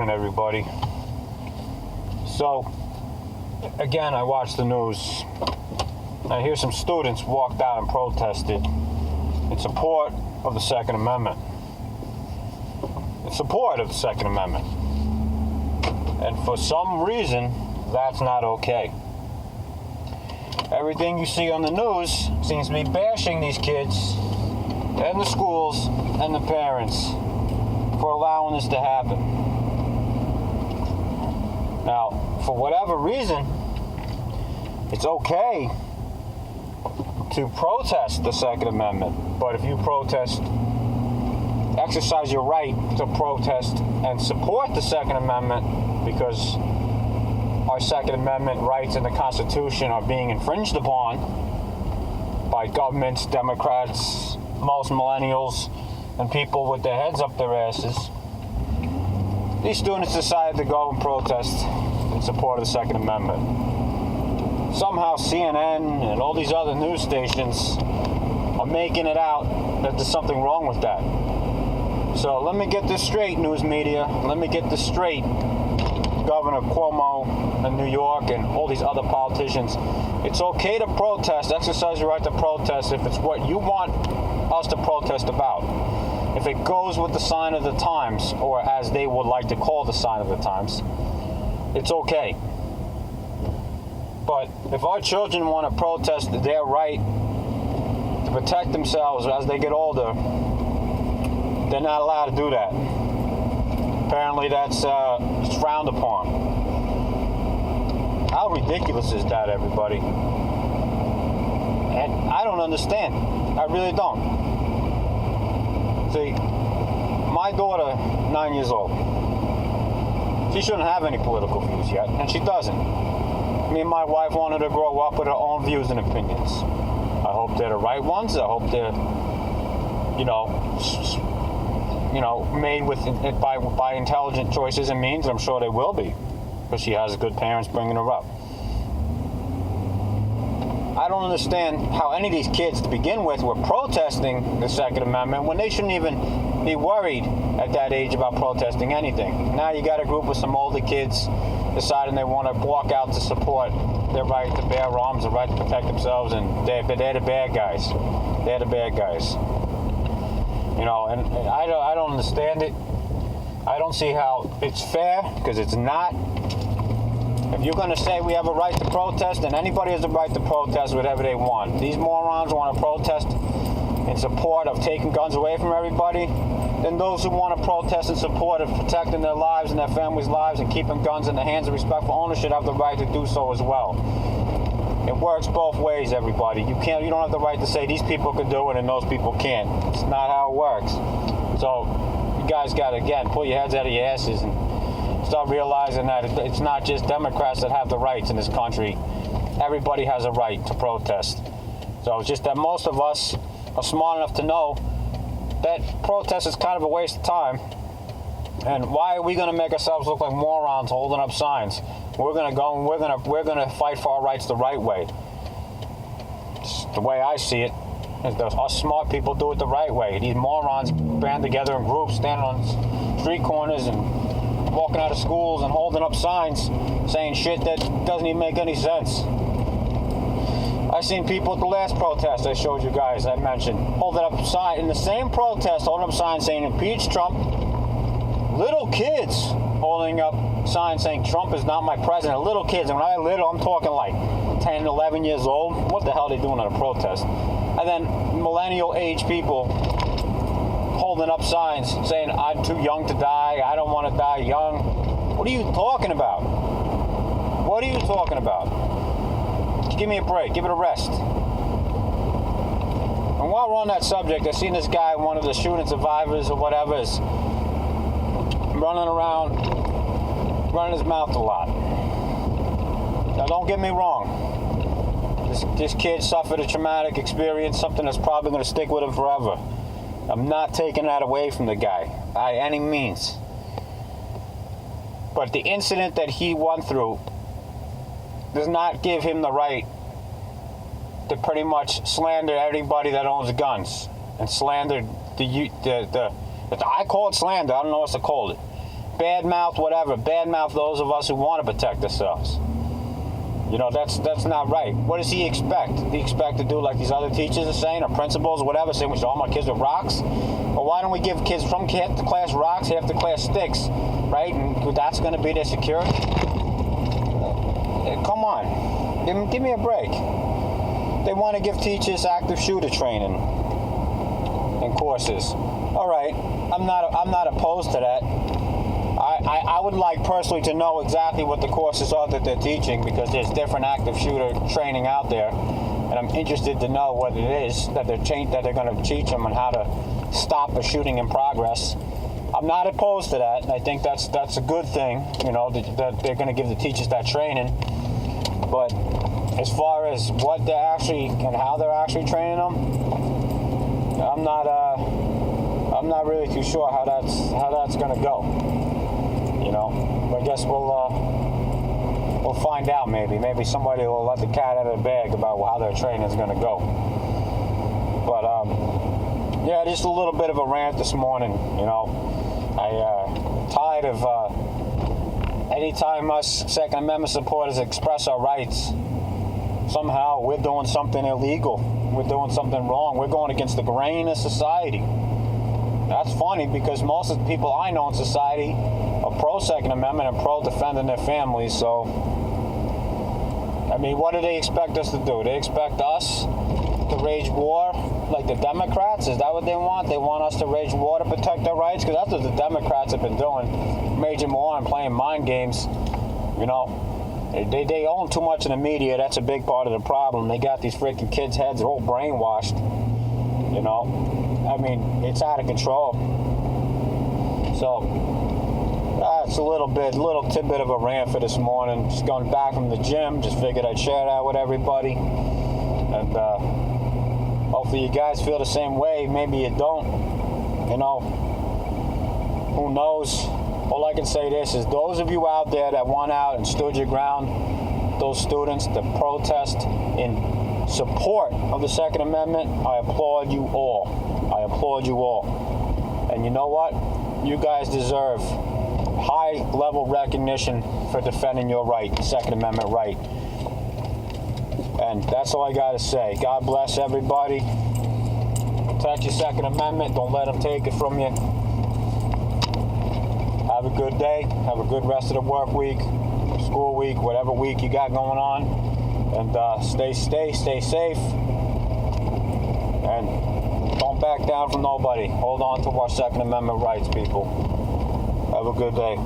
morning, everybody. So, again, I watched the news. I hear some students walked out and protested in support of the Second Amendment. In support of the Second Amendment. And for some reason, that's not okay. Everything you see on the news seems to be bashing these kids and the schools and the parents for allowing this to happen. Now, for whatever reason, it's okay to protest the Second Amendment, but if you protest, exercise your right to protest and support the Second Amendment because our Second Amendment rights in the Constitution are being infringed upon by governments, Democrats, most millennials, and people with their heads up their asses. These students decided to go and protest in support of the Second Amendment. Somehow CNN and all these other news stations are making it out that there's something wrong with that. So let me get this straight, news media. Let me get this straight, Governor Cuomo in New York and all these other politicians. It's okay to protest, exercise your right to protest if it's what you want us to protest about. If it goes with the sign of the times, or as they would like to call the sign of the times, it's okay. But if our children want to protest their right to protect themselves as they get older, they're not allowed to do that. Apparently that's frowned upon. How ridiculous is that, everybody? And I don't understand. I really don't. See, my daughter, 9 years old, she shouldn't have any political views yet, and she doesn't. Me and my wife want her to grow up with her own views and opinions. I hope they're the right ones. I hope they're, made with by intelligent choices and means. I'm sure they will be, because she has good parents bringing her up. I don't understand how any of these kids to begin with were protesting the Second Amendment when they shouldn't even be worried at that age about protesting anything. Now you got a group with some older kids deciding they want to walk out to support their right to bear arms, the right to protect themselves, and they're the bad guys. They're the bad guys. And I don't understand it. I don't see how it's fair, because it's not. If you're going to say we have a right to protest, then anybody has a right to protest whatever they want. These morons want to protest in support of taking guns away from everybody. Then those who want to protest in support of protecting their lives and their families' lives and keeping guns in the hands of respectful owners should have the right to do so as well. It works both ways, everybody. You don't have the right to say these people can do it and those people can't. It's not how it works. So you guys got to, again, pull your heads out of your asses and start realizing that it's not just Democrats that have the rights in this country. Everybody has a right to protest. So it's just that most of us are smart enough to know that protest is kind of a waste of time. And why are we going to make ourselves look like morons holding up signs? We're going to go and we're going to fight for our rights the right way. It's the way I see it. Us smart people do it the right way. These morons band together in groups, standing on street corners and walking out of schools and holding up signs saying shit that doesn't even make any sense. I seen people at the last protest I showed you guys, I mentioned, holding up signs in the same protest, holding up signs saying impeach Trump. Little kids holding up signs saying Trump is not my president. Little kids, and when I little, I'm talking like 10, 11 years old. What the hell are they doing at a protest? And then millennial age people holding up signs saying I'm too young to die, I don't want to die young. What are you talking about? What are you talking about? Just give me a break, give it a rest. And while we're on that subject, I seen this guy, one of the shooting survivors or whatever, is running around, running his mouth a lot. Now don't get me wrong. This kid suffered a traumatic experience, something that's probably going to stick with him forever. I'm not taking that away from the guy by any means. But the incident that he went through does not give him the right to pretty much slander everybody that owns guns and slander I call it slander. I don't know what to call it. badmouth, whatever, badmouth those of us who want to protect ourselves. You know, that's not right. What does he expect? Does he expect to do like these other teachers are saying, or principals, or whatever, saying we should all my kids with rocks? Or why don't we give kids from half the class rocks, half the class sticks, right? And that's going to be their security? Come on, give me a break. They want to give teachers active shooter training and courses. All right, I'm not opposed to that. I would like personally to know exactly what the courses are that they're teaching, because there's different active shooter training out there, and I'm interested to know what it is that they're going to teach them on how to stop a shooting in progress. I'm not opposed to that. I think that's a good thing, you know, that they're going to give the teachers that training. But as far as what they're actually and how they're actually training them, I'm not really too sure how that's going to go. You know, I guess we'll find out. Maybe somebody will let the cat out of the bag about how their training is going to go. But yeah, just a little bit of a rant this morning. You know, I tired of anytime us Second Amendment supporters express our rights, somehow we're doing something illegal. We're doing something wrong. We're going against the grain of society. That's funny, because most of the people I know in society are pro-Second Amendment and pro-defending their families. So, I mean, what do they expect us to do? They expect us to wage war like the Democrats? Is that what they want? They want us to wage war to protect their rights? Because that's what the Democrats have been doing, waging war and playing mind games. You know, they own too much in the media. That's a big part of the problem. They got these freaking kids' heads all brainwashed. You know, I mean, it's out of control. So that's a little tidbit of a rant for this morning. Just going back from the gym. Just figured I'd share that with everybody. And hopefully you guys feel the same way. Maybe you don't. You know, who knows? All I can say this is, those of you out there that went out and stood your ground, those students that protest in support of the Second Amendment, I applaud you all. I applaud you all. And you know what? You guys deserve high-level recognition for defending your right, Second Amendment right. And that's all I got to say. God bless everybody. Protect your Second Amendment. Don't let them take it from you. Have a good day. Have a good rest of the work week, school week, whatever week you got going on. And stay safe. And don't back down from nobody. Hold on to our Second Amendment rights, people. Have a good day.